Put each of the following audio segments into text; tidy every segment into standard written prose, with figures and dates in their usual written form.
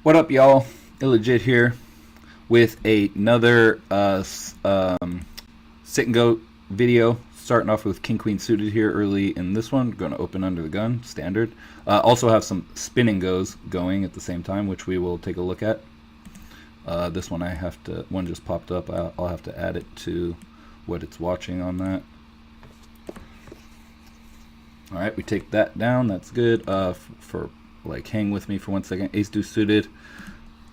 What up, y'all? Illegit here with another sit and go video. Starting off with King Queen suited here early in this one. Going to open under the gun, standard. Also have some spin and goes going at the same time, which we will take a look at. This one one just popped up. I'll have to add it to what it's watching on that. All right, we take that down. That's good. For like, hang with me for 1 second. Ace deuce suited.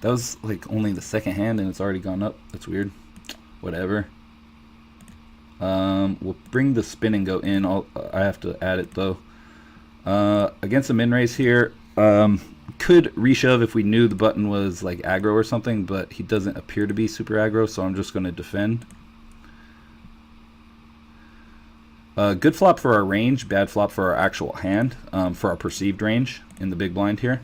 That was like only the second hand and it's already gone up. That's weird. Whatever. We'll bring the spin and go in. I have to add it though. Against a min raise here, could reshove if we knew the button was like aggro or something, but he doesn't appear to be super aggro, so I'm just going to defend. Good flop for our range, bad flop for our actual hand, for our perceived range in the big blind here.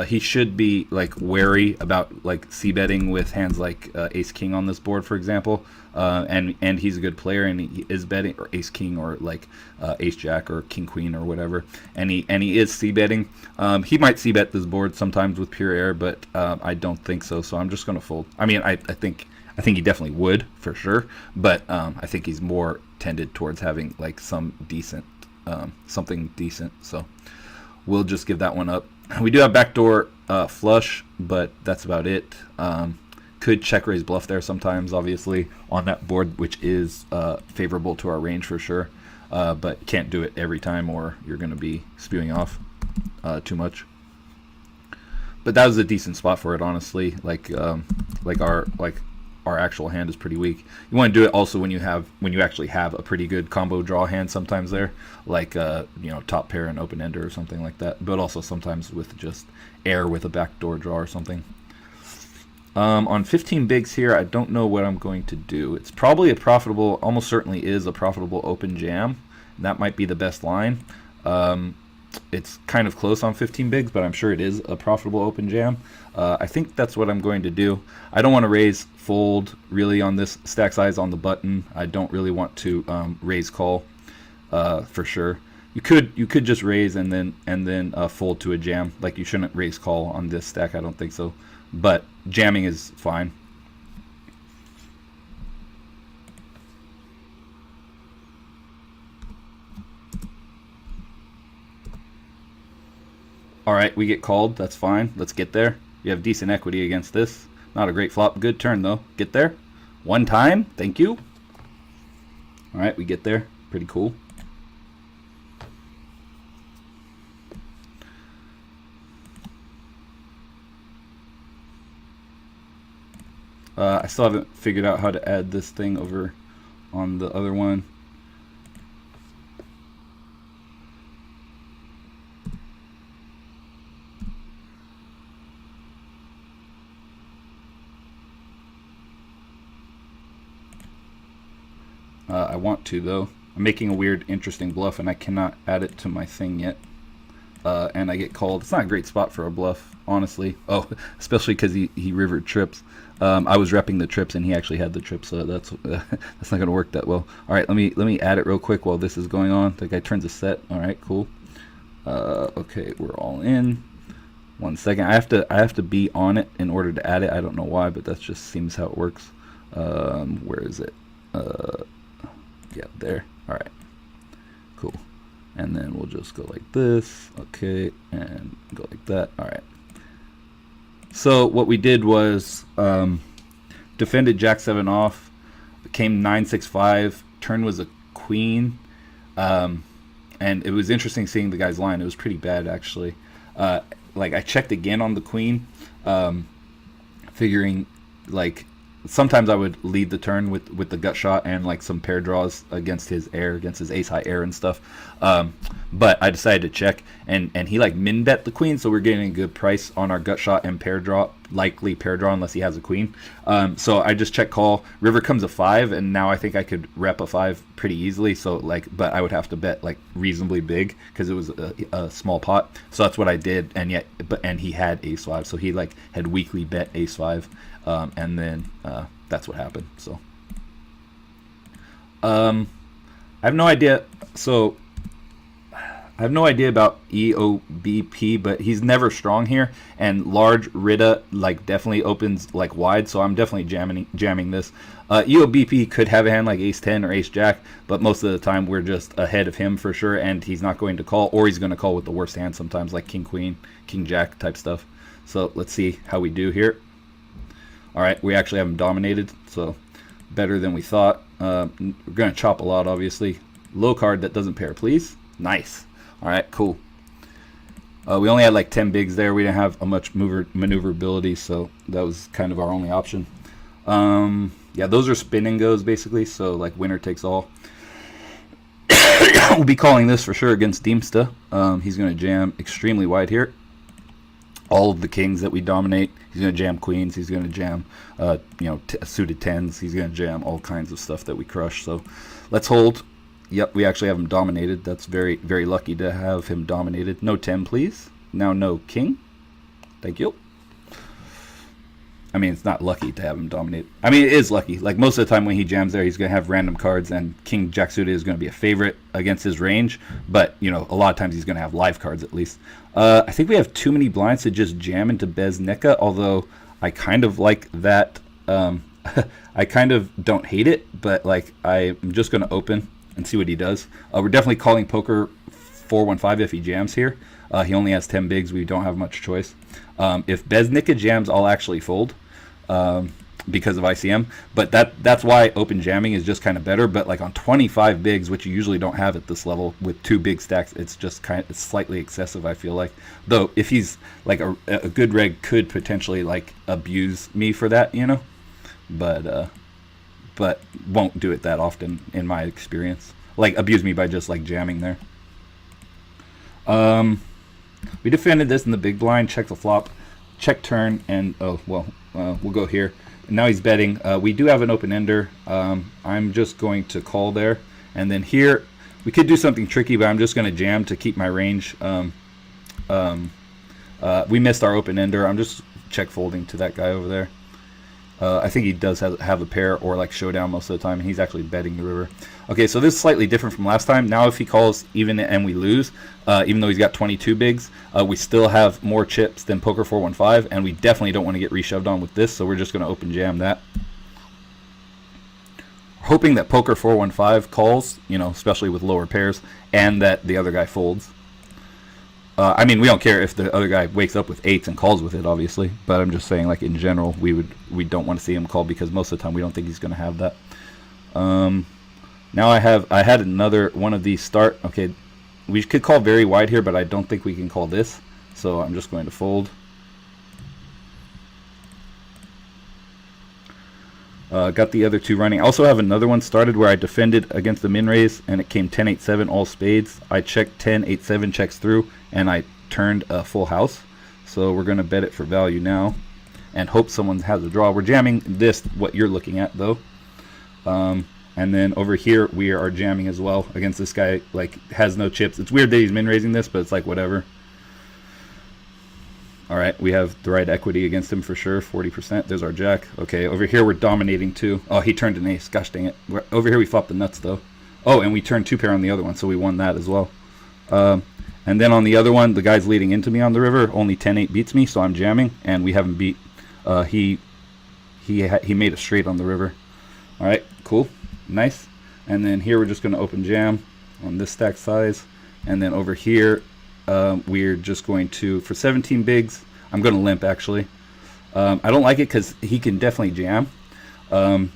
He should be like wary about like c-betting with hands like ace king on this board, for example, and he's a good player and he is betting, or ace king, or like ace jack or king queen or whatever, and he is c-betting. He might c-bet this board sometimes with pure air, but I don't think so. So I'm just going to fold. I mean, I think he definitely would for sure, but I think he's more tended towards having like some decent, something decent. So we'll just give that one up. We do have backdoor flush, but that's about it. Could check raise bluff there sometimes, obviously, on that board, which is favorable to our range for sure. But can't do it every time or you're going to be spewing off too much. But that was a decent spot for it, honestly. Like our actual hand is pretty weak. You want to do it also when you actually have a pretty good combo draw hand sometimes there, like top pair and open ender or something like that, but also sometimes with just air with a backdoor draw or something. On 15 bigs here, I don't know what I'm going to do. It's probably almost certainly is a profitable open jam. That might be the best line. It's kind of close on 15 bigs, but I'm sure it is a profitable open jam. I think that's what I'm going to do. I don't want to raise fold really on this stack size on the button. I don't really want to raise call for sure. You could just raise and then fold to a jam. Like, you shouldn't raise call on this stack. I don't think so. But jamming is fine. Alright, we get called. That's fine. Let's get there. You have decent equity against this. Not a great flop. Good turn, though. Get there. One time. Thank you. Alright, we get there. Pretty cool. I still haven't figured out how to add this thing over on the other one. I want to, though. I'm making a weird, interesting bluff, and I cannot add it to my thing yet. And I get called. It's not a great spot for a bluff, honestly. Oh, especially because he rivered trips. I was repping the trips, and he actually had the trips, so that's not going to work that well. All right, let me add it real quick while this is going on. The guy turns a set. All right, cool. Okay, we're all in. 1 second. I have to be on it in order to add it. I don't know why, but that just seems how it works. Where is it? Yeah, there. All right, cool. And then we'll just go like this, okay, and go like that. All right. So what we did was defended Jack 7 off, came 9-6-5. Turn was a queen, and it was interesting seeing the guy's line. It was pretty bad, actually. Like, I checked again on the queen, figuring like sometimes I would lead the turn with the gut shot and like some pair draws against his ace high air and stuff. But I decided to check, and he like min bet the queen, so we're getting a good price on our gut shot and pair draw, likely pair draw unless he has a queen. So I just check call. River comes a 5, and now I think I could rep a 5 pretty easily. So like, but I would have to bet like reasonably big because it was a small pot. So that's what I did, and he had ace 5, so he like had weekly bet ace 5, and then that's what happened. So I have no idea. So I have no idea about EOBP, but he's never strong here, and large Rita like definitely opens like wide, so I'm definitely jamming this. EOBP could have a hand like Ace 10 or Ace Jack, but most of the time we're just ahead of him for sure, and he's not going to call, or he's going to call with the worst hand sometimes, like King Queen, King Jack type stuff. So let's see how we do here. All right, we actually have him dominated, so better than we thought. We're going to chop a lot, obviously. Low card that doesn't pair, please. Nice. All right, cool. We only had like 10 bigs there. We didn't have a much maneuverability, so that was kind of our only option. Yeah, those are spin and goes basically, so like winner takes all. We'll be calling this for sure against Deemsta. He's going to jam extremely wide here. All of the kings that we dominate. He's going to jam queens. He's going to jam, suited tens. He's going to jam all kinds of stuff that we crush. So let's hold. Yep, we actually have him dominated. That's very, very lucky to have him dominated. No 10, please. Now no king. Thank you. I mean, it's not lucky to have him dominate. I mean, it is lucky. Like, most of the time when he jams there, he's going to have random cards, and King Jack suited is going to be a favorite against his range. But, a lot of times he's going to have live cards at least. I think we have too many blinds to just jam into Bez Nika, although I kind of like that. I kind of don't hate it, but, like, I'm just going to open and see what he does. We're definitely calling poker 415 if he jams here. He only has 10 bigs. We don't have much choice. If Beznika jams, I'll actually fold because of ICM. But that's why open jamming is just kind of better. But like on 25 bigs, which you usually don't have at this level with 2 big stacks, it's just it's slightly excessive, I feel like. Though if he's like a good reg could potentially like abuse me for that, but won't do it that often in my experience. Like abuse me by just like jamming there. We defended this in the big blind, check the flop, check turn, and we'll go here. And now he's betting. We do have an open ender. I'm just going to call there, and then here we could do something tricky, but I'm just going to jam to keep my range. We missed our open ender. I'm just check folding to that guy over there. I think he does have a pair or like showdown most of the time, and he's actually betting the river. Okay, so this is slightly different from last time. Now if he calls even and we lose, even though he's got 22 bigs, we still have more chips than Poker 415, and we definitely don't want to get reshoved on with this, so we're just going to open jam that. Hoping that Poker 415 calls, especially with lower pairs, and that the other guy folds. I mean, we don't care if the other guy wakes up with 8s and calls with it, obviously. But I'm just saying, like in general, we don't want to see him call because most of the time we don't think he's going to have that. Now I had another one of these start. Okay, we could call very wide here, but I don't think we can call this. So I'm just going to fold. Got the other two running. I also have another one started where I defended against the min raise and it came 10-8-7 all spades. I checked 10-8-7 checks through and I turned a full house. So we're going to bet it for value now and hope someone has a draw. We're jamming this, what you're looking at though. And then over here we are jamming as well against this guy, like has no chips. It's weird that he's min raising this, but it's like whatever. All right, we have the right equity against him for sure, 40%. There's our jack. Okay, over here we're dominating too. Oh, he turned an ace. Gosh dang it. Over here we flopped the nuts though. Oh, and we turned 2-pair on the other one, so we won that as well. And then on the other one, the guy's leading into me on the river. Only 10-8 beats me, so I'm jamming, and we haven't beat. He made a straight on the river. All right, cool, nice. And then here we're just going to open jam on this stack size, and then over here. We're just going to, for 17 bigs, I'm going to limp actually. I don't like it because he can definitely jam. I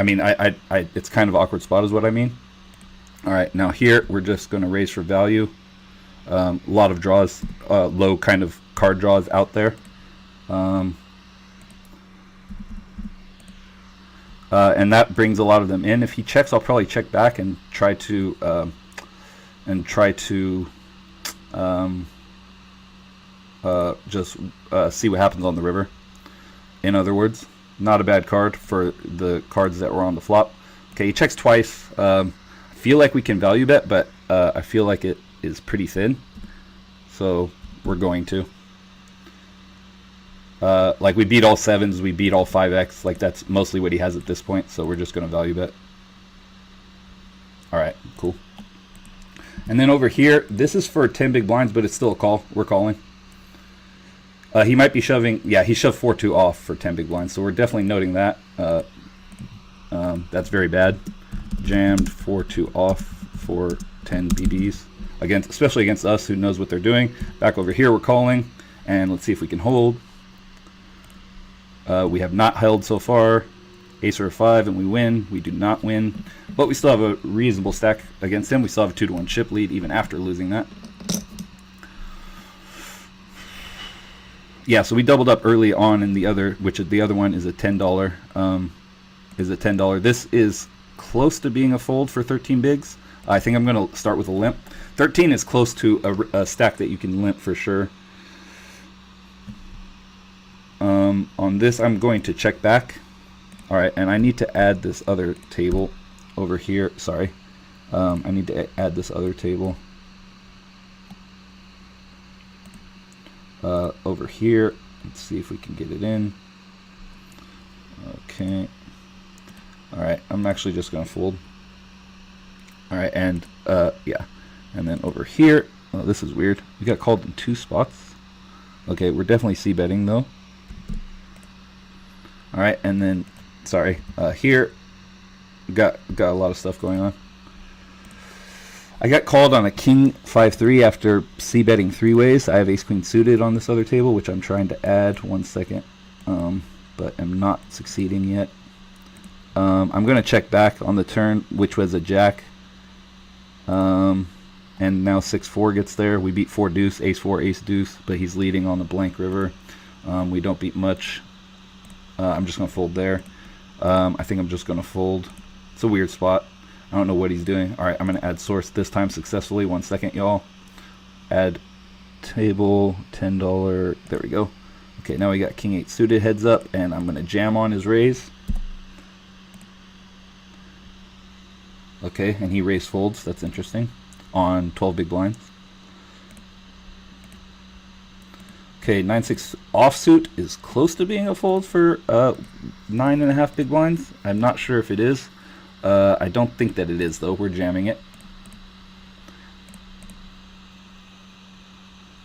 mean, it's kind of awkward spot is what I mean. All right, now here we're just going to raise for value. A lot of draws, low kind of card draws out there. And that brings a lot of them in. If he checks, I'll probably check back and try to just see what happens on the river. In other words, not a bad card for the cards that were on the flop. Okay, he checks twice. I feel like we can value bet, but I feel like it is pretty thin. So we're going to. Like we beat all 7s, we beat all 5x. Like that's mostly what he has at this point. So we're just going to value bet. All right, cool. And then over here, this is for 10 big blinds, but it's still a call. We're calling. He might be shoving. Yeah, he shoved 4-2 off for 10 big blinds, so we're definitely noting that. That's very bad. Jammed 4-2 off for 10 BBs. Especially against us, who knows what they're doing. Back over here, we're calling, and let's see if we can hold. We have not held so far. Ace or 5, and we win. We do not win, but we still have a reasonable stack against him. We still have a 2-1 chip lead even after losing that. Yeah, so we doubled up early on in the other, which the other one is a $10. This is close to being a fold for 13 bigs. I think I'm going to start with a limp. 13 is close to a stack that you can limp for sure. On this, I'm going to check back. All right, and I need to add this other table over here. Sorry. I need to add this other table over here. Let's see if we can get it in. Okay. All right, I'm actually just going to fold. All right, and yeah. And then over here, oh, this is weird. We got called in 2 spots. Okay, we're definitely c-betting though. All right, and then, sorry, here, got a lot of stuff going on. I got called on a king 5-3 after c-betting 3 ways. I have ace queen suited on this other table, which I'm trying to add. 1 second, but I'm not succeeding yet. I'm going to check back on the turn, which was a jack. And now 6-4 gets there. We beat 4 deuce, ace 4, ace deuce, but he's leading on the blank river. We don't beat much. I'm just going to fold there. I think I'm just going to fold. It's a weird spot. I don't know what he's doing. All right, I'm going to add source this time successfully. 1 second, y'all. Add table, $10. There we go. Okay, now we got king 8 suited heads up, and I'm going to jam on his raise. Okay, and he raise folds. That's interesting. On 12 big blinds. Okay, 9-6 offsuit is close to being a fold for 9.5 big blinds. I'm not sure if it is. I don't think that it is though. We're jamming it.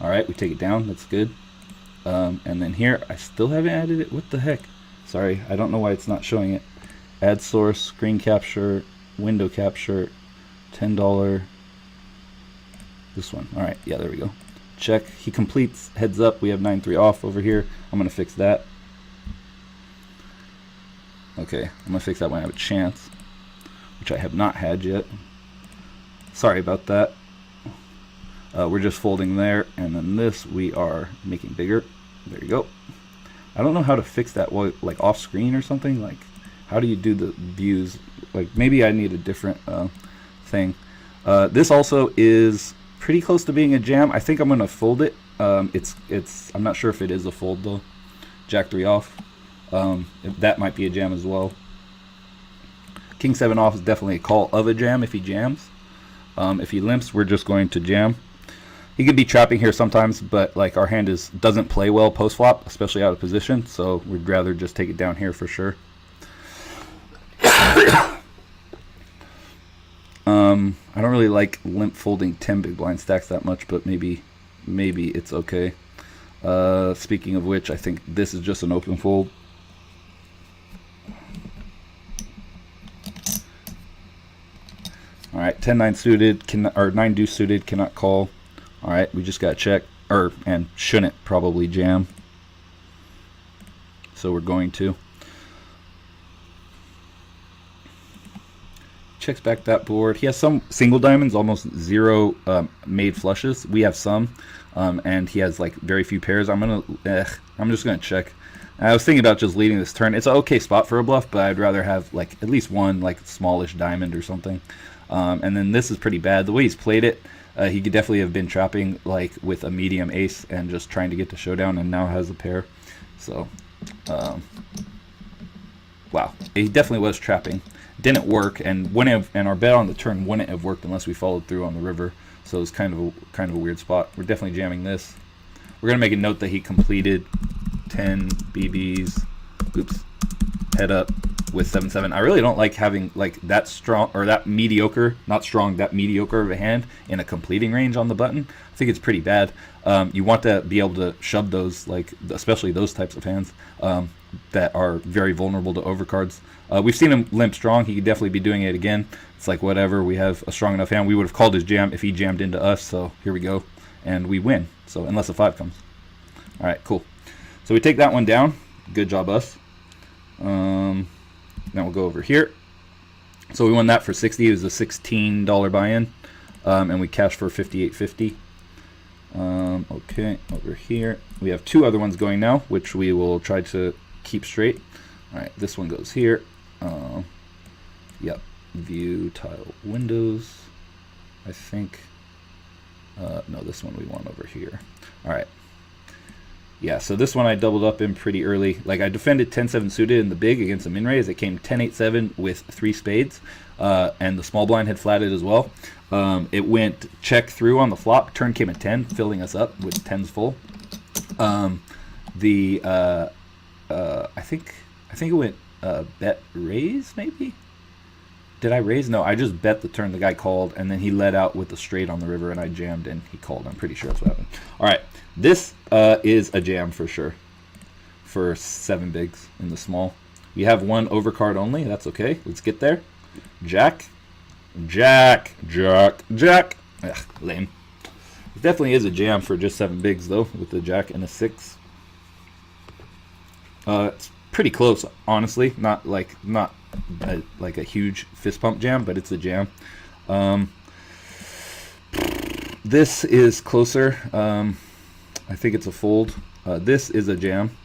All right, we take it down. That's good. And then here, I still haven't added it. What the heck? Sorry, I don't know why it's not showing it. Add source, screen capture, window capture, $10. This one. All right, yeah, there we go. Check. He completes heads up. We have 9-3 off over here. I'm going to fix that. Okay, I'm going to fix that when I have a chance, which I have not had yet. Sorry about that. We're just folding there, and then this we are making bigger. There you go. I don't know how to fix that, like off screen or something. Like, how do you do the views? Like, maybe I need a different thing. This also is pretty close to being a jam. I think I'm gonna fold it. I'm not sure if it is a fold though. Jack 3 off. That might be a jam as well. King 7 off is definitely a call of a jam if he jams. If he limps, we're just going to jam. He could be trapping here sometimes, but like our hand doesn't play well post flop, especially out of position. So we'd rather just take it down here for sure. I don't really like limp folding 10 big blind stacks that much, but maybe it's okay. Speaking of which, I think this is just an open fold. All right, 10-9 suited, or 9 deuce suited, cannot call. All right, we just got check, and shouldn't probably jam. So we're going to. Checks back that board. He has some single diamonds, almost 0 made flushes. We have some, and he has like very few pairs. I'm just gonna check. I was thinking about just leading this turn. It's an okay spot for a bluff, but I'd rather have like at least one like smallish diamond or something. And then this is pretty bad. The way he's played it, he could definitely have been trapping like with a medium ace and just trying to get to showdown, and now has a pair. So, wow, he definitely was trapping. Didn't work, and our bet on the turn wouldn't have worked unless we followed through on the river. So it's kind of a weird spot. We're definitely jamming this. We're gonna make a note that he completed 10 BBs. Oops, head up, with 7-7. I really don't like having like that strong or that mediocre, not strong, that mediocre of a hand in a completing range on the button. I think it's pretty bad. You want to be able to shove those, like especially those types of hands that are very vulnerable to overcards. We've seen him limp strong. He could definitely be doing it again. It's like whatever. We have a strong enough hand. We would have called his jam if he jammed into us. So here we go, and we win. So unless a 5 comes. All right, cool. So we take that one down. Good job, us. Now we'll go over here. So we won that for 60. It was a $16 buy-in, and we cashed for $58.50. Okay, over here we have 2 other ones going now, which we will try to keep straight. All right, this one goes here. Yep, view tile windows. I think. No, this one we want over here. All right. Yeah, so this one I doubled up in pretty early. Like I defended 10-7 suited in the big against a min raise. It came 10-8-7 with 3 spades, and the small blind had flatted as well. It went check through on the flop. Turn came at 10, filling us up with 10s full. I think it went bet raise maybe. Did I raise? No, I just bet the turn the guy called, and then he led out with the straight on the river, and I jammed, and he called. I'm pretty sure that's what happened. All right, this is a jam for sure for 7 bigs in the small. We have 1 overcard only. That's okay. Let's get there. Jack. Jack. Jack. Jack. Ugh, lame. It definitely is a jam for just 7 bigs, though, with the jack and a 6. It's pretty close, honestly. Not a huge fist pump jam, but it's a jam. This is closer. I think it's a fold. This is a jam.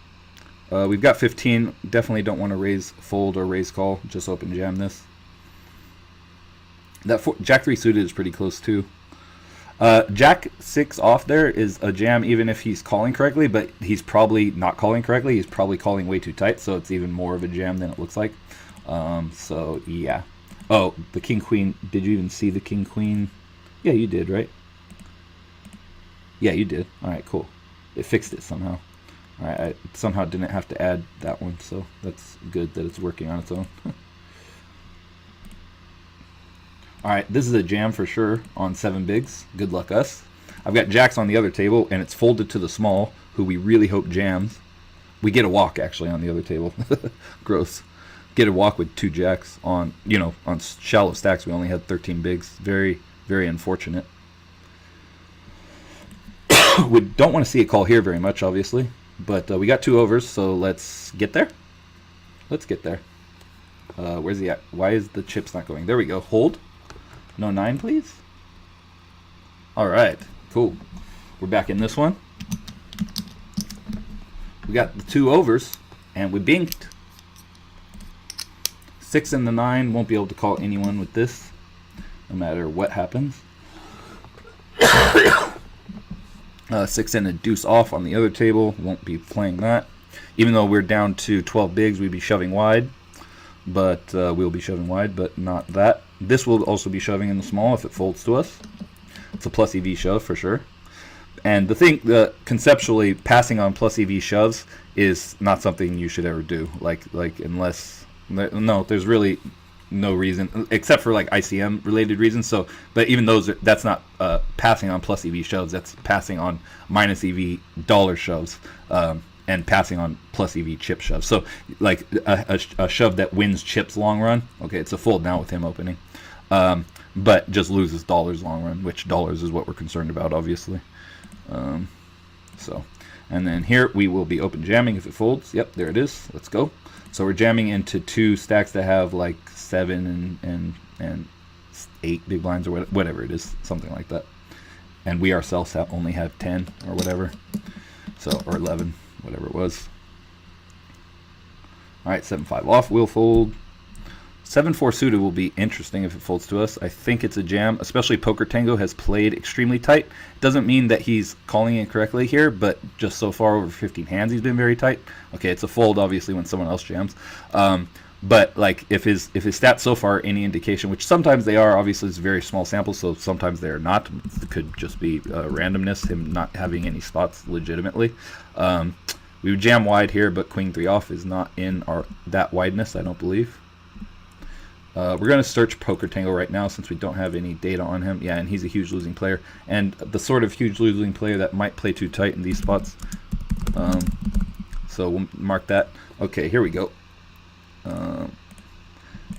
We've got 15. Definitely don't want to raise fold or raise call. Just open jam this. That Jack 3 suited is pretty close too. Jack 6 off there is a jam even if he's calling correctly, but he's probably not calling correctly. He's probably calling way too tight, so it's even more of a jam than it looks like. So yeah. Oh, the king queen. Did you even see the king queen? Yeah, you did, right? Yeah, you did. All right, cool. It fixed it somehow. All right, I somehow didn't have to add that one, so that's good that it's working on its own. All right, this is a jam for sure on 7 bigs. Good luck us. I've got jacks on the other table, and it's folded to the small, who we really hope jams. We get a walk, actually, on the other table. Gross. Get a walk with 2 jacks on, on shallow stacks. We only had 13 bigs. Very, very unfortunate. We don't want to see it call here very much, obviously. But we got 2 overs, so let's get there. Let's get there. Where's he at? Why is the chips not going? There we go. Hold. No 9, please. All right, cool. We're back in this one. We got the 2 overs, and we binked. 6 and the 9 won't be able to call anyone with this, no matter what happens. 6 and a deuce off on the other table. Won't be playing that. Even though we're down to 12 bigs, we'd be shoving wide. But we'll be shoving wide, but not that. This will also be shoving in the small if it folds to us. It's a plus EV shove for sure. And the thing, conceptually, passing on plus EV shoves is not something you should ever do. Like unless, no, there's really no reason except for like ICM related reasons. So, but even those, that's not passing on plus EV shoves. That's passing on minus EV dollar shoves. And passing on plus EV chip shove. So like a shove that wins chips long run. Okay, it's a fold now with him opening. But just loses dollars long run, which dollars is what we're concerned about, obviously. So, and then here we will be open jamming if it folds. Yep, there it is. Let's go. So we're jamming into 2 stacks that have like 7 and 8 big blinds or whatever it is, something like that. And we ourselves only have 10 or whatever. So, or 11. Whatever it was. All right, 7-5 off. We'll fold. 7-4 suited will be interesting if it folds to us. I think it's a jam, especially Poker Tango has played extremely tight. Doesn't mean that he's calling it correctly here, but just so far over 15 hands, he's been very tight. Okay, it's a fold, obviously, when someone else jams. But like if his stats so far are any indication, which sometimes they are, obviously it's a very small sample, so sometimes they are not. It could just be randomness, him not having any spots legitimately. We would jam wide here, but queen 3 off is not in that wideness, I don't believe. We're going to search Poker Tango right now since we don't have any data on him. Yeah, and he's a huge losing player. And the sort of huge losing player that might play too tight in these spots. So we'll mark that. Okay, here we go.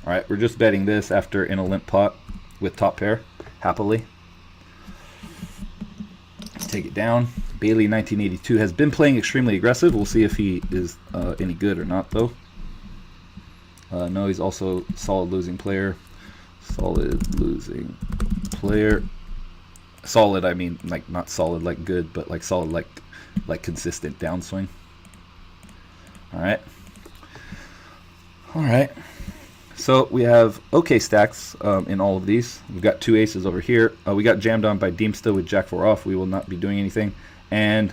Alright, we're just betting this after in a limp pot with top pair, happily. Let's take it down. Bailey 1982 has been playing extremely aggressive. We'll see if he is any good or not, though. No, he's also solid losing player. Solid losing player. Solid, I mean, like not solid like good, but like solid like consistent downswing. All right. All right. So we have okay stacks in all of these. We've got 2 aces over here. We got jammed on by Deemsta with Jack 4 off. We will not be doing anything. And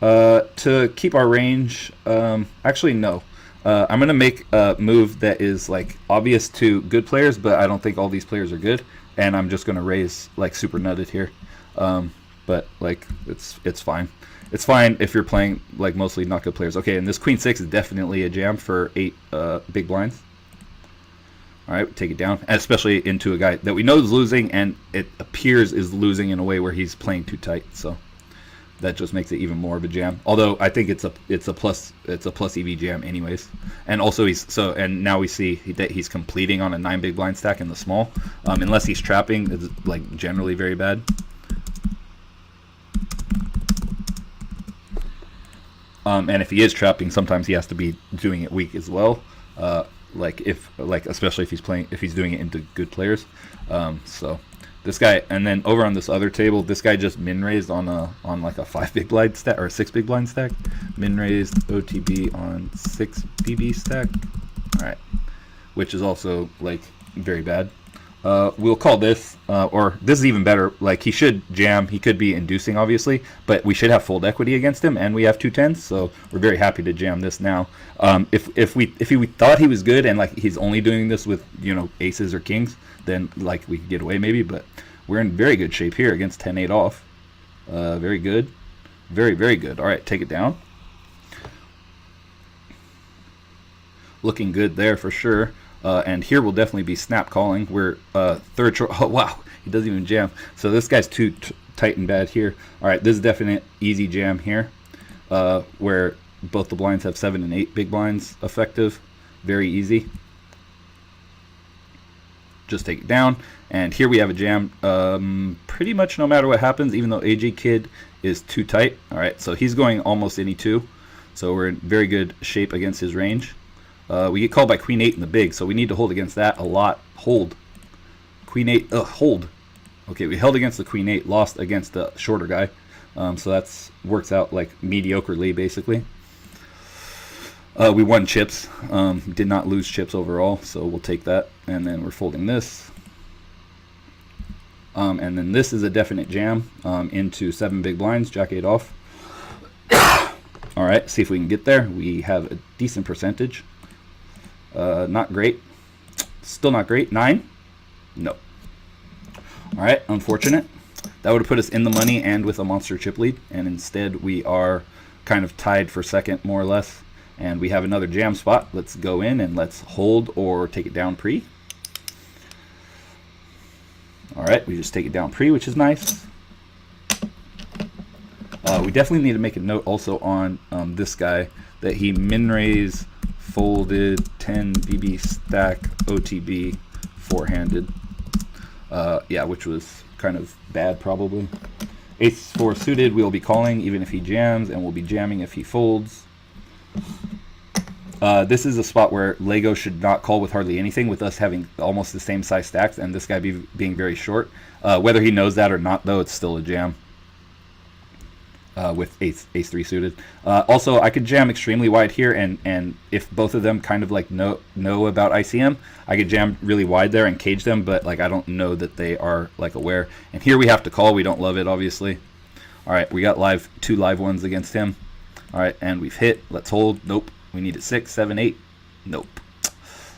to keep our range, actually no. I'm going to make a move that is like obvious to good players, but I don't think all these players are good. And I'm just going to raise like super nutted here. But like it's fine. It's fine if you're playing like mostly not good players. Okay, and this queen 6 is definitely a jam for 8 big blinds. All right, take it down, and especially into a guy that we know is losing, and it appears is losing in a way where he's playing too tight. So that just makes it even more of a jam. Although I think it's a plus EV jam anyways. And also and now we see that he's completing on a 9 big blind stack in the small. Unless he's trapping, it's like generally very bad. And if he is trapping, sometimes he has to be doing it weak as well. Especially if he's doing it into good players. So this guy, and then over on this other table, this guy just min raised on like a 5 big blind stack or a 6 big blind stack. Min raised OTB on 6 BB stack. All right, which is also like very bad. We'll call this, or this is even better. Like he should jam. He could be inducing, obviously, but we should have fold equity against him, and we have 2 10s, so we're very happy to jam this now. If we thought he was good and like he's only doing this with aces or kings, then like we could get away maybe. But we're in very good shape here against 10-8 off. Very good, very good. All right, take it down. Looking good there for sure. And here will definitely be snap calling. We're third choice. Oh, wow. He doesn't even jam. So this guy's too tight and bad here. All right, this is definite easy jam here, where both the blinds have 7 and 8 big blinds effective. Very easy. Just take it down. And here we have a jam pretty much no matter what happens, even though AJ Kid is too tight. All right, so he's going almost any 2. So we're in very good shape against his range. We get called by Queen 8 in the big, so we need to hold against that a lot. Hold. Queen 8, hold. Okay, we held against the Queen 8, lost against the shorter guy. So that's works out like mediocrely, basically. We won chips. Did not lose chips overall, so we'll take that. And then we're folding this. And then this is a definite jam into 7 big blinds, Jack 8 off. All right, see if we can get there. We have a decent percentage. Not great. Still not great. 9? No. All right, unfortunate. That would have put us in the money and with a monster chip lead, and instead we are kind of tied for second, more or less. And we have another jam spot. Let's go in and let's hold or take it down pre. All right, we just take it down pre, which is nice. We definitely need to make a note also on this guy that he min raise folded 10 BB stack OTB four-handed. Yeah, which was kind of bad probably. Ace 4 suited, we'll be calling even if he jams, and we'll be jamming if he folds. This is a spot where Lego should not call with hardly anything, with us having almost the same size stacks and this guy being very short. Whether he knows that or not, though, it's still a jam. With ace 3 suited. Also, I could jam extremely wide here, and if both of them kind of like know about ICM, I could jam really wide there and cage them, but like I don't know that they are like aware. And here we have to call. We don't love it, obviously. All right, we got 2 live ones against him. All right, and we've hit. Let's hold. Nope. We need a 6, 7, 8. Nope.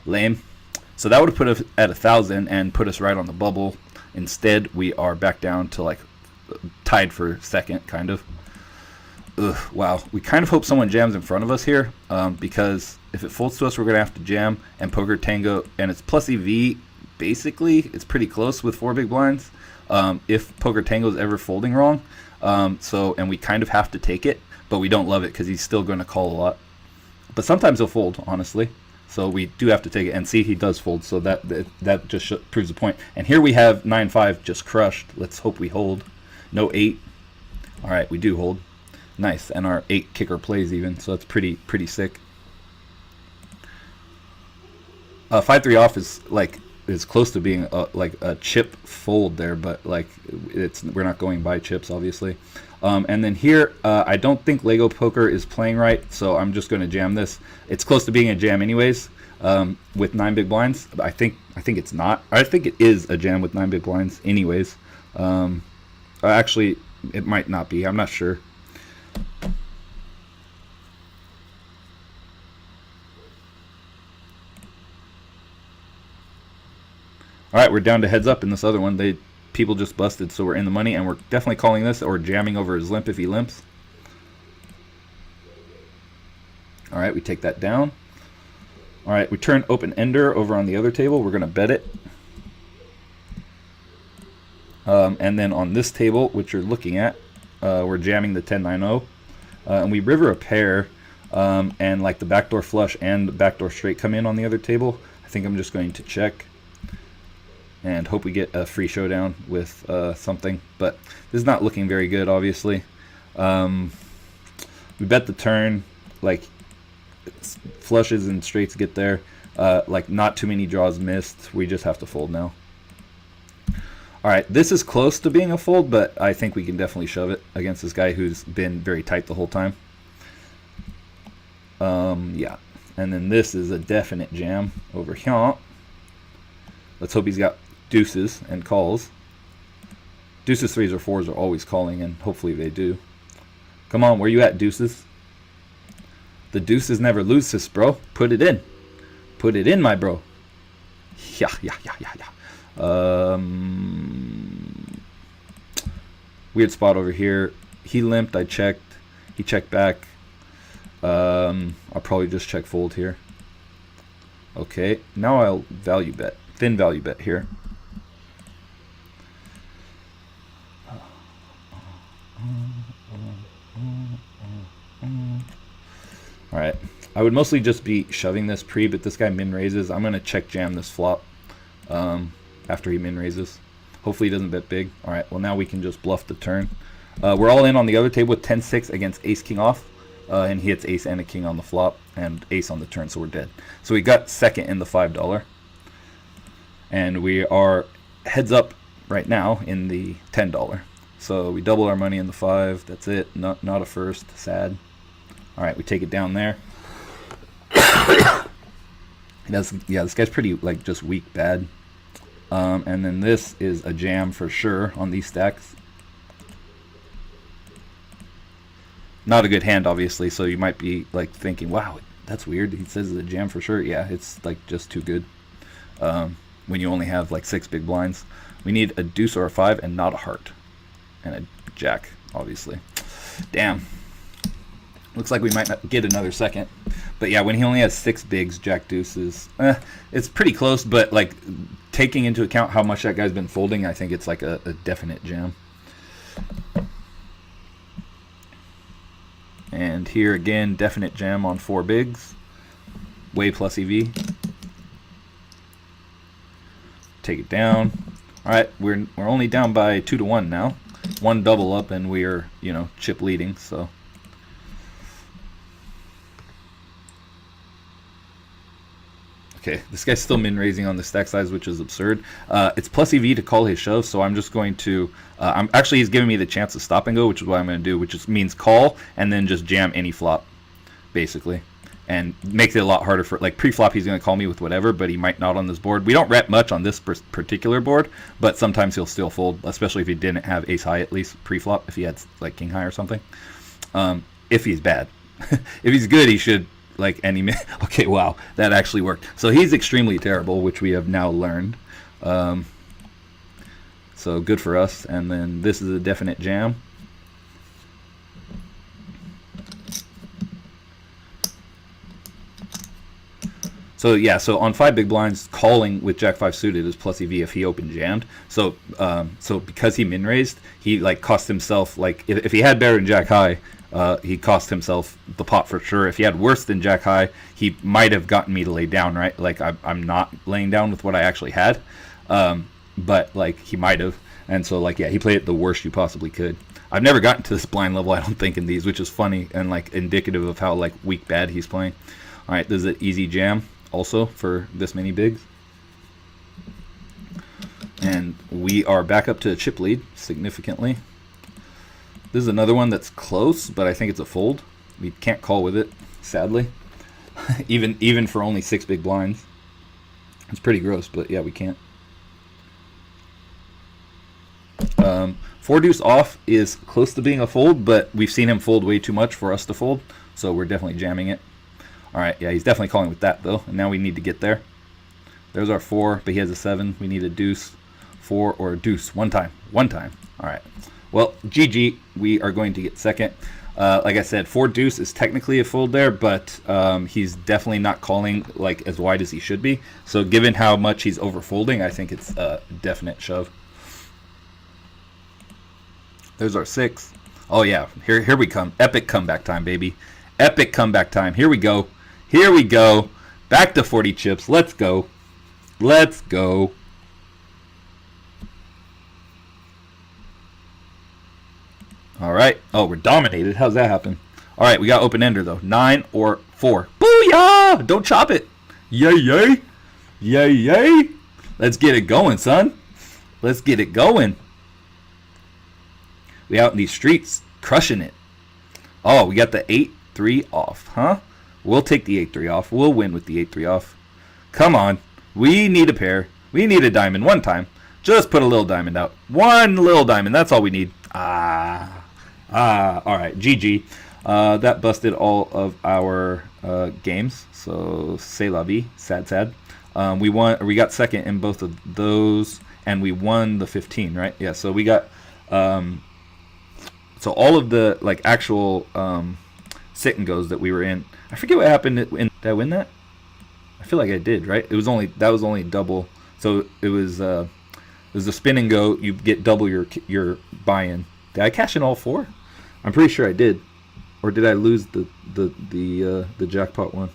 Lame. So that would have put us at 1,000 and put us right on the bubble. Instead, we are back down to like tied for second, kind of. Ugh, wow. We kind of hope someone jams in front of us here, because if it folds to us, we're going to have to jam, and Poker Tango, and it's plus EV, basically. It's pretty close with 4 big blinds, if Poker Tango is ever folding wrong. And we kind of have to take it, but we don't love it because he's still going to call a lot. But sometimes he'll fold, honestly. So we do have to take it, and see, he does fold, so that just proves the point. And here we have 9-5 just crushed. Let's hope we hold. No 8. All right, we do hold. Nice, and our 8 kicker plays even, so that's pretty sick. 5-3 off is close to being like a chip fold there, but like we're not going by chips, obviously. And then here, I don't think Lego Poker is playing right, so I'm just going to jam this. It's close to being a jam anyways, with 9 big blinds. I think it's not. I think it is a jam with 9 big blinds anyways. Actually, it might not be. I'm not sure. All right, we're down to heads up in this other one. People just busted, so we're in the money, and we're definitely calling this or jamming over his limp if he limps. All right, we take that down. All right, we turn open ender over on the other table. We're going to bet it. And then on this table, which you're looking at, we're jamming the 10-9-0. And we river a pair, and like the backdoor flush and the backdoor straight come in on the other table. I think I'm just going to check and hope we get a free showdown with something. But this is not looking very good, obviously. We bet the turn, like flushes and straights get there. Like not too many draws missed. We just have to fold now. All right, this is close to being a fold, but I think we can definitely shove it against this guy who's been very tight the whole time. Yeah, and then this is a definite jam over here. Let's hope he's got deuces and calls. Deuces, 3s, or 4s are always calling, and hopefully they do. Come on, where you at, deuces? The deuces never loses, bro. Put it in. Put it in, my bro. Yeah. Weird spot over here. He limped, I checked. He checked back. I'll probably just check fold here. Okay, now I'll value bet. Thin value bet here. Alright, I would mostly just be shoving this pre, but this guy min raises. I'm going to check jam this flop after he min raises. Hopefully he doesn't bet big. Alright, well now we can just bluff the turn. We're all in on the other table with 10-6 against ace-king off. And he hits ace and a king on the flop and ace on the turn, so we're dead. So we got second in the $5. And we are heads up right now in the $10. So we double our money in the 5. That's it. Not a first. Sad. All right, we take it down there. This guy's pretty like just weak bad. And then this is a jam for sure on these stacks. Not a good hand, obviously, so you might be like thinking, wow, that's weird. He says it's a jam for sure. Yeah, it's like just too good. When you only have like 6 big blinds. We need a deuce or a 5 and not a heart. And a jack, obviously. Damn. Looks like we might not get another second. But yeah, when he only has 6 bigs, jack deuces, it's pretty close, but like taking into account how much that guy's been folding, I think it's like a definite jam. And here again, definite jam on 4 bigs. Way plus EV. Take it down. All right, we're only down by 2-1 now. 1 double up, and we are chip leading. So. Okay, this guy's still min raising on the stack size, which is absurd. It's plus EV to call his shove, so I'm just going to. He's giving me the chance to stop and go, which is what I'm going to do, which just means call and then just jam any flop, basically, and makes it a lot harder for like pre-flop. He's going to call me with whatever, but he might not on this board. We don't rep much on this particular board, but sometimes he'll still fold, especially if he didn't have ace high at least pre-flop. If he had like king high or something, if he's bad, if he's good, he should. Like any okay, wow, that actually worked. So he's extremely terrible, which we have now learned. So good for us. And then this is a definite jam. So yeah, so on 5 big blinds, calling with Jack 5 suited is plus EV if he open jammed. So so because he min raised, he like cost himself, like if he had better than Jack high, he cost himself the pot for sure. If he had worse than Jack high, he might have gotten me to lay down, right? Like I'm not laying down with what I actually had, but like he might have. And so like yeah, he played it the worst you possibly could. I've never gotten to this blind level, I don't think, in these, which is funny and like indicative of how like weak bad he's playing. All right, this is an easy jam also for this many bigs. And we are back up to a chip lead significantly. This is another one that's close, but I think it's a fold. We can't call with it, sadly. even for only 6 big blinds. It's pretty gross, but yeah, we can't. 4 deuce off is close to being a fold, but we've seen him fold way too much for us to fold, so we're definitely jamming it. All right, yeah, he's definitely calling with that though, and now we need to get there. There's our 4, but he has a 7. We need a deuce, 4, or a deuce. One time. All right. Well, GG. We are going to get second. Like I said, 4 deuce is technically a fold there, but he's definitely not calling like as wide as he should be. So given how much he's over folding, I think it's a definite shove. There's our 6. Oh yeah, here we come. Epic comeback time, baby. Epic comeback time. Here we go. Back to 40 chips. Let's go. All right. Oh, we're dominated. How's that happen? All right, we got open ender though. 9 or 4. Booyah! Don't chop it. Yay. Let's get it going, son. Let's get it going. We out in these streets, crushing it. Oh, we got the 8-3 off, huh? We'll take the 8-3 off. We'll win with the 8-3 off. Come on. We need a pair. We need a diamond one time. Just put a little diamond out. One little diamond. That's all we need. All right. GG. That busted all of our games. So, c'est la vie. Sad. We got second in both of those, and we won the 15, right? Yeah, so we got... So all of the like actual sit and goes that we were in, I forget what happened. Did I win that? I feel like I did, right? That was only double. So it was the spin and go. You get double your buy-in. Did I cash in all 4? I'm pretty sure I did, or did I lose the jackpot one?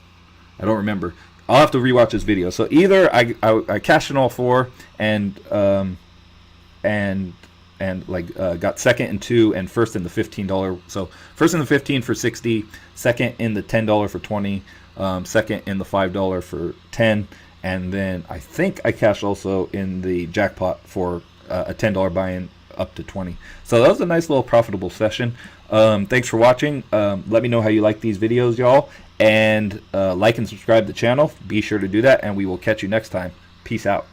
I don't remember. I'll have to rewatch this video. So either I cashed in all 4 and got second in 2 and first in the $15. So first in the 15 for 60, second in the $10 for 20, second in the $5 for 10, and then I think I cashed also in the jackpot for a $10 buy-in up to 20. So that was a nice little profitable session. Thanks for watching. Let me know how you like these videos, y'all, and like and subscribe to the channel. Be sure to do that, and we will catch you next time. Peace out.